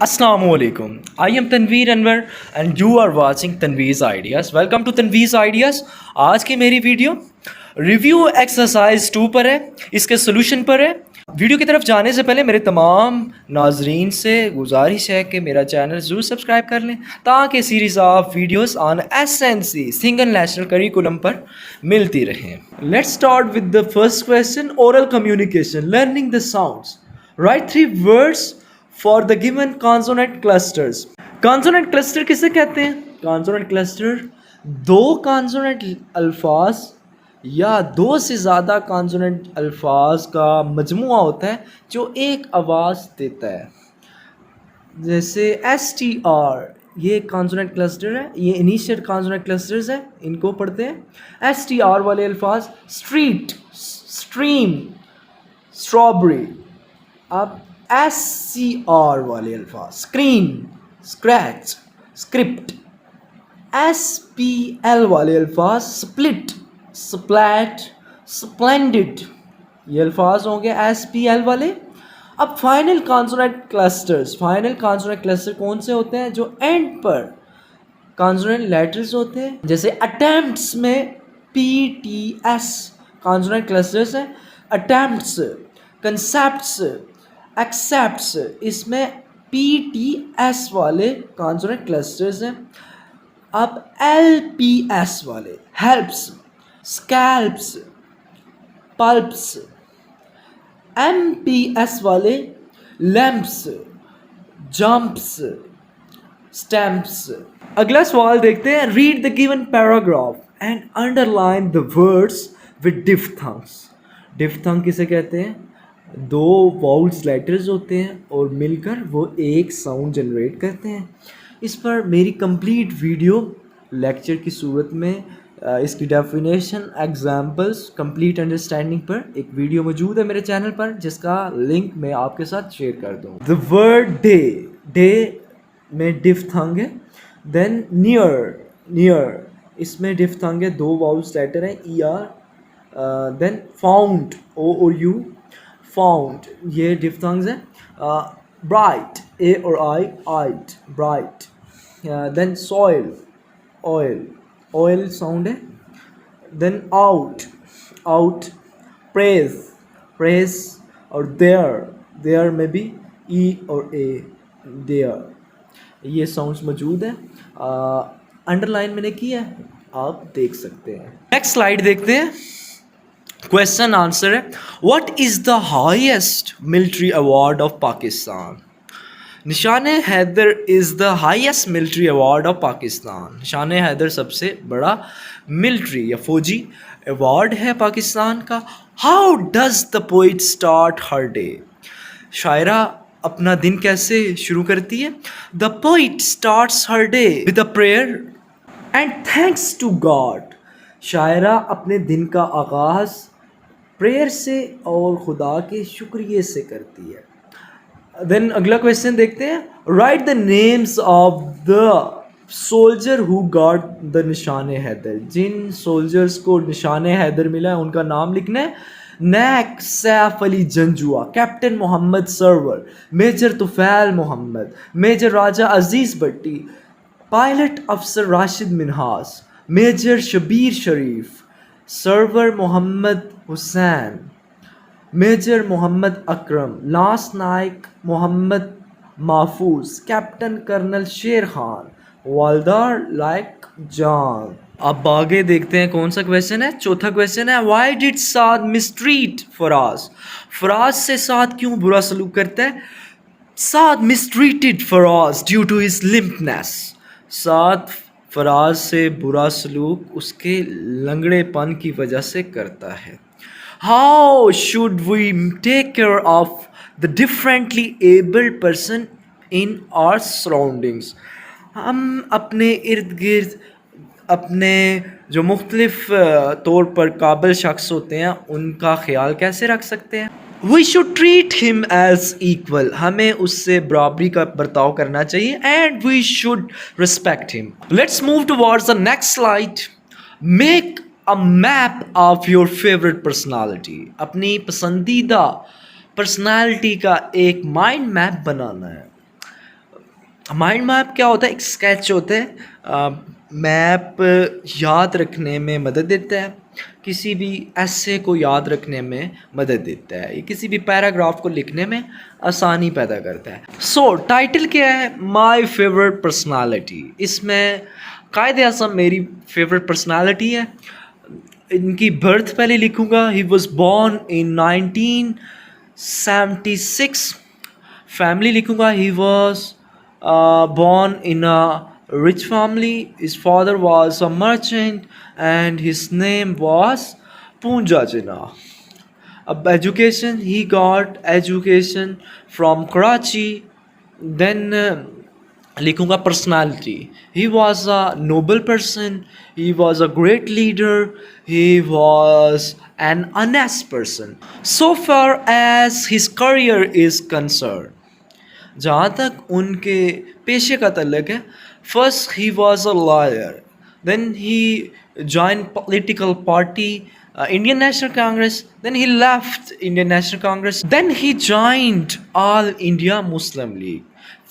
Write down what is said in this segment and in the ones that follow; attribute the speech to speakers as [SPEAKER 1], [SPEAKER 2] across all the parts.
[SPEAKER 1] Assalamualaikum. I am Tanveer Anwar and you are watching Tanveer's Ideas. Welcome to Tanveer's Ideas. आज की मेरी video review exercise 2 पर है, इसके सोल्यूशन पर है। वीडियो की तरफ जाने से पहले मेरे तमाम नाजरीन से गुजारिश है कि मेरा चैनल ज़रूर सब्सक्राइब कर लें ताकि series of videos on SNC single national curriculum पर मिलती रहें। Let's start with the first question, oral communication, learning the sounds. Right 3 words for the given consonant clusters. Consonant cluster किसे कहते हैं? कॉन्सोनेंट क्लस्टर दो कॉन्सोनेंट अल्फाज या दो से ज़्यादा कॉन्सोनेंट अल्फाज का मजमुआ होता है जो एक आवाज़ देता है। जैसे STR, ये कॉन्सोनेंट क्लस्टर है, ये इनिशियल कॉन्सोनेंट क्लस्टर्स है, इनको पढ़ते हैं। STR वाले अल्फाज स्ट्रीट, स्ट्रीम, स्ट्रॉबेरी। अब SCR वाले अल्फाज स्क्रीन, स्क्रैच, स्क्रिप्ट। SPL वाले अल्फाज स्प्लिट, स्प्लैट, स्प्लेंडिड। ये अल्फाज होंगे SPL वाले। अब final consonant clusters, final consonant cluster कौन से होते हैं? जो एंड पर कॉन्सोनेंट लेटर्स होते हैं। जैसे अटेम्प्ट्स में PTS कॉन्सोनेंट क्लस्टर्स हैं। अटेम्प्ट्स, कंसेप्ट्स, एक्सेप्ट्स, इसमें PTS वाले कॉन्सोनेंट क्लस्टर्स हैं। अब LPS वाले हेल्प्स, स्कैल्प्स, पल्प्स। MPS वाले लैंप्स, जंप्स, स्टैम्प्स। अगला सवाल देखते हैं। Read the given paragraph and underline the words with diphthongs. Diphthong किसे कहते हैं? दो वाउल्स लेटर्स होते हैं और मिलकर वो एक साउंड जनरेट करते हैं। इस पर मेरी कंप्लीट वीडियो लेक्चर की सूरत में इसकी डेफिनेशन, एग्जाम्पल्स, कंप्लीट अंडरस्टैंडिंग पर एक वीडियो मौजूद है मेरे चैनल पर, जिसका लिंक मैं आपके साथ शेयर कर दूँ। द वर्ड डे, डे में डिफ्थंग है। देन नियर, नियर, इसमें डिफ्थंग है, दो वाउल्स लेटर हैं ER। देन फाउंड, O और U, फाउंड, ये डिफ्थंग्स हैं। ब्राइट, A और I, ight, bright. Then soil, oil, oil sound है। Then out, out. Praise, praise. और देयर, देयर में भी E और A, देयर। ये साउंड्स मौजूद हैं। अंडरलाइन मैंने किया है, आप देख सकते हैं। नेक्स्ट स्लाइड देखते हैं। क्वेश्चन आंसर है, what is the highest military award of Pakistan? Nishan Haider is the highest military award of Pakistan. Nishan Haider सबसे बड़ा मिलिट्री या फौजी अवार्ड है पाकिस्तान का। How does the poet start her day? शायरा अपना दिन कैसे शुरू करती है? The poet starts her day with a prayer and thanks to God. शायरा अपने दिन का आगाज़ प्रेयर से और खुदा के शुक्रिया से करती है। देन अगला क्वेश्चन देखते हैं। Right the names of the soldier who got the Nishan Haider. Jin soldiers को निशान हैदर मिला है उनका नाम लिखना है। Naik Saif Ali Janjua, captain Mohammad Sarwar, major Tufail Mohammad, major Raja Aziz Bhatti, pilot अफसर Rashid Minhas, major Shabbir Sharif, Sarwar Mohammad Hussain, major Mohammad Akram, lance Naik Mohammad Mahfuz, captain colonel शेर खान, वालदार लाइक जान। अब आगे देखते हैं कौन सा क्वेश्चन है। चौथा क्वेश्चन है, why did Saad mistreat Faraz? Faraz से साद क्यों बुरा सलूक करता है? Saad mistreated Faraz due to his limpness. Saad Faraz से बुरा सलूक उसके लंगड़ेपन की वजह से करता है। How should we take care of the differently abled person in our surroundings? हम अपने इर्द गिर्द अपने जो मुख्तलिफ तौर पर काबिल शख्स होते हैं उनका ख्याल कैसे रख सकते हैं? We should treat him as equal, हमें उससे बराबरी का बर्ताव करना चाहिए। And we should respect him. Let's move towards the next slide. Make a map of your favourite personality. अपनी पसंदीदा पर्सनालिटी का एक माइंड मैप बनाना है। माइंड मैप क्या होता है? एक स्केच होता है। मैप याद रखने में मदद देता है, किसी भी ऐसे को याद रखने में मदद देता है, ये किसी भी पैराग्राफ को लिखने में आसानी पैदा करता है। सो टाइटल क्या है? My favourite personality. इसमें कायद आज़म मेरी फेवरेट पर्सनालिटी है। इनकी बर्थ पहले लिखूंगा। He was born in 1976। Family लिखूंगा। He was born in a rich family. His father was a merchant and his name was Punja Jinnah. Education, he got education from Karachi. Then लिखूंगा personality. He was a noble person. He was a great leader. He was an honest person. So far as his career is concerned, जहाँ तक उनके पेशे का तल्लक है, first he was a lawyer, then he join political party Indian National Congress, then he left Indian National Congress, then he joined All India Muslim League.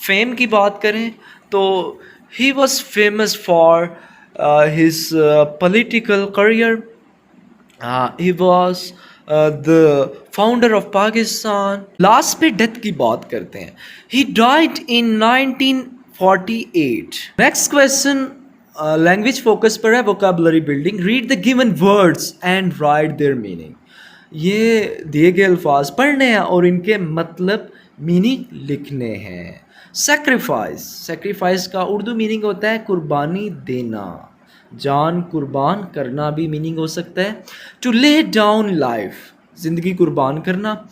[SPEAKER 1] Fame की बात करें तो he was famous for his political career. He was the founder of Pakistan. Last पे death की बात करते हैं। He died in 1948। Next question language focus पर है, vocabulary building. Read the given words and right there meaning. ये दिए गए अल्फाज पढ़ने हैं और इनके मतलब मीनिंग लिखने हैं। सेक्रीफाइस, सेक्रीफाइस का उर्दू मीनिंग होता है कुर्बानी देना, जान कुर्बान करना भी मीनिंग हो सकता है। टू ले डाउन लाइफ, ज़िंदगी कुर्बान करना।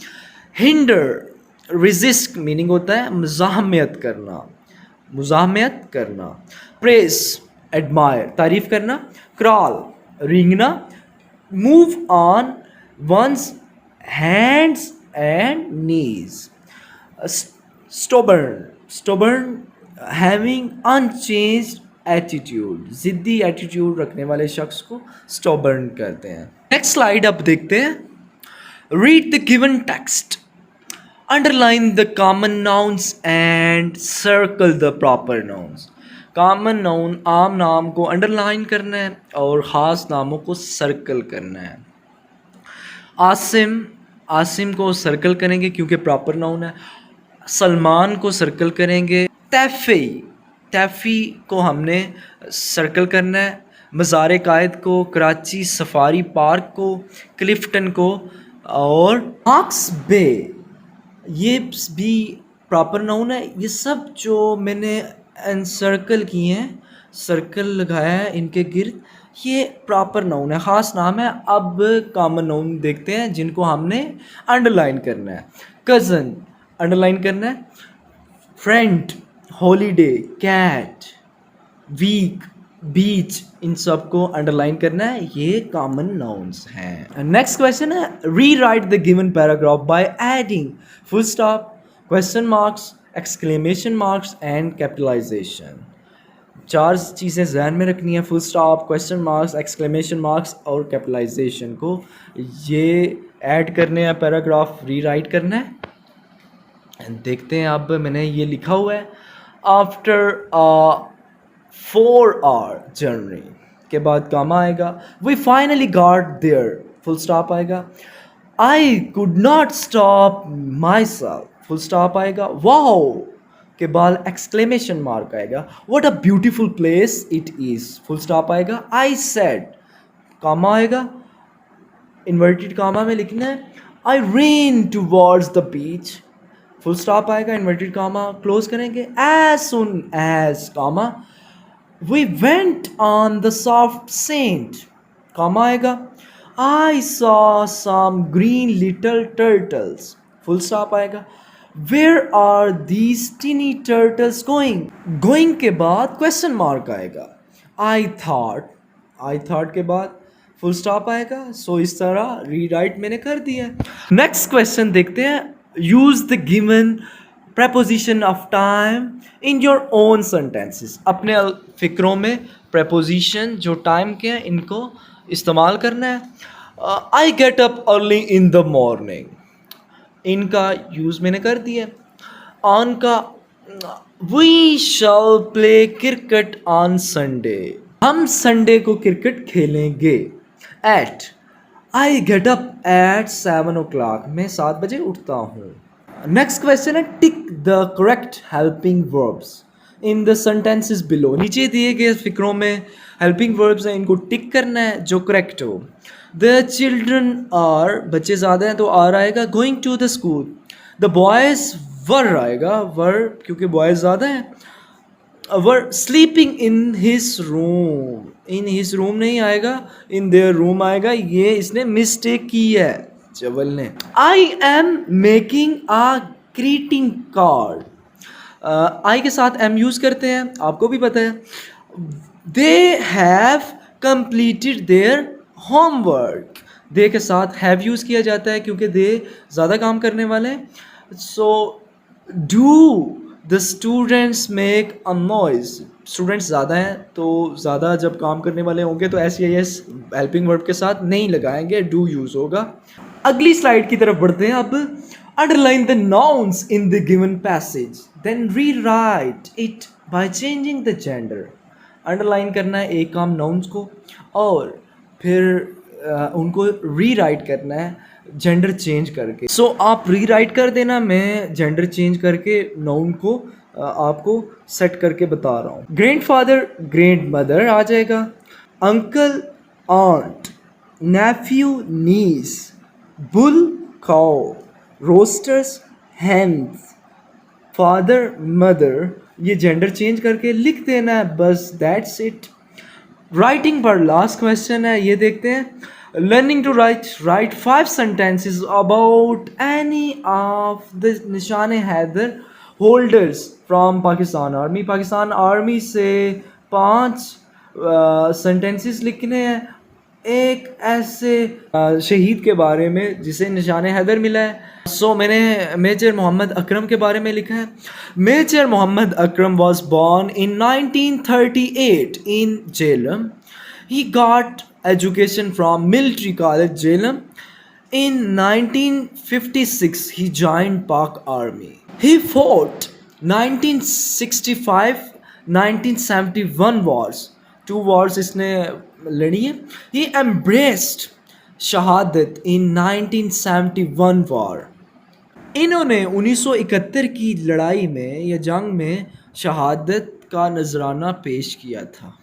[SPEAKER 1] हिंडर, रेजिस्ट मीनिंग होता है मुज़ाहमत करना, मुज़ाहमत करना। प्रेस, एडमायर, तारीफ़ करना। क्रॉल, रेंगना। Move on one's hands and knees. Stubborn, stubborn having unchanged attitude, ज़िद्दी एटीट्यूड रखने वाले शख्स को स्टोबर्न कहते हैं। नेक्स्ट स्लाइड अब देखते हैं। Read the given text, underline the common nouns and circle the proper nouns. Common noun, आम नाम को अंडरलाइन करना है और ख़ास नामों को सर्कल करना है। आसिम, आसिम को सर्कल करेंगे क्योंकि प्रॉपर नाउन है। सलमान को सर्कल करेंगे। तैफ़ी, तैफ़ी को हमने सर्कल करना है। मज़ार कायद को, कराची सफारी पार्क को, क्लिफ्टन को और हॉक्स बे, ये भी प्रॉपर नाउन है। ये सब जो मैंने एनसर्कल किए हैं, सर्कल लगाया है इनके गिर्द, ये प्रॉपर नाउन है, ख़ास नाम है। अब कॉमन नाउन देखते हैं जिनको हमने अंडरलाइन करना है। कज़न अंडरलाइन करना है। Friend, holiday, cat, week, beach, इन सब को अंडरलाइन करना है, ये कॉमन नाउन्स हैं। नेक्स्ट क्वेश्चन है, rewrite the given paragraph by adding full stop, question marks, exclamation marks and capitalisation. चार चीज़ें जहन में रखनी है, full stop, question marks, exclamation marks और कैपिटलाइजेशन को, ये ऐड करने हैं, पैराग्राफ री राइट करना है। देखते हैं, अब मैंने ये लिखा हुआ है, आफ्टर 4 hour जर्नी के बाद कामा आएगा। We finally got there, full stop आएगा। I could not stop myself, full stop आएगा। वाओ के बाद एक्सक्लेमेशन मार्क आएगा। What a beautiful place it is, full stop आएगा। आई सेड, कामा आएगा, इन्वर्टेड कामा में लिखना है। I ran towards the beach, full stop आएगा, इन्वर्टेड कामा क्लोज करेंगे। As soon as comma we went on the soft sand, comma आएगा। I saw some green little turtles, full stop आएगा। Where are these tiny turtles going, going के बाद question mark आएगा। I thought, I thought के बाद full stop आएगा। सो इस तरह रीराइट मैंने कर दिया। नेक्स्ट क्वेश्चन देखते हैं। Use the given preposition of time in your own sentences, अपने फिक्रों में preposition जो टाइम के हैं इनको इस्तेमाल करना है। I get up early in the morning, इनका यूज़ मैंने कर दिया। ऑन का we shall play cricket on Sunday. हम संडे को क्रिकेट खेलेंगे। At, I get up at 7 o'clock। मैं 7 बजे उठता हूँ। नेक्स्ट क्वेश्चन है tick the correct helping verbs in the sentences below. नीचे दिए गए फिक्रों में हेल्पिंग वर्ब्स हैं, इनको टिक करना है जो करेक्ट हो। द चिल्ड्रन आर, बच्चे ज़्यादा हैं तो आर आएगा। Going to the school. The boys were आएगा, वर क्योंकि बॉयज़ ज़्यादा हैं। Were sleeping in his room, in his room नहीं आएगा, इन देयर रूम आएगा। ये इसने मिस्टेक की है चवल ने। I am making a greeting card. I के साथ एम यूज़ करते हैं, आपको भी पता है। They have completed their homework. They के साथ हैव यूज़ किया जाता है क्योंकि दे ज़्यादा काम करने वाले हैं। So do the students make a noise. Students ज़्यादा हैं तो ज़्यादा जब काम करने वाले होंगे तो S I S helping verb के साथ नहीं लगाएंगे, डू यूज़ होगा। अगली स्लाइड की तरफ बढ़ते हैं अब। Underline the nouns in the given passage then rewrite it by changing the gender. Underline करना है एक काम नाउन्स को और फिर उनको रीराइट करना है जेंडर चेंज करके। सो आप रीराइट कर देना, मैं जेंडर चेंज करके नाउन को आपको सेट करके बता रहा हूँ। ग्रैंडफादर ग्रैंड मदर आ जाएगा। Uncle aunt, nephew niece, bull cow, roosters hens, father mother. ये जेंडर चेंज करके लिख देना है बस, दैट्स इट। राइटिंग पर लास्ट क्वेश्चन है, ये देखते हैं। Learning to write 5 sentences about any of the Nishan Haider holders from Pakistan army. Pakistan army से 5 सेंटेंसेस लिखने हैं एक ऐसे शहीद के बारे में जिसे निशान हैदर मिला है। सो मैंने मेजर मोहम्मद अकरम के बारे में लिखा है। Major Mohammad Akram was born in 1938 in Jhelum. He got education from military college Jhelum. In 1956 he joined Pak Army. He fought 1965 1971 wars, 2 wars इसने लड़ी है। He embraced शहादत in 1971 war. इन्होंने 1971 की लड़ाई में या जंग में शहादत का नजराना पेश किया था।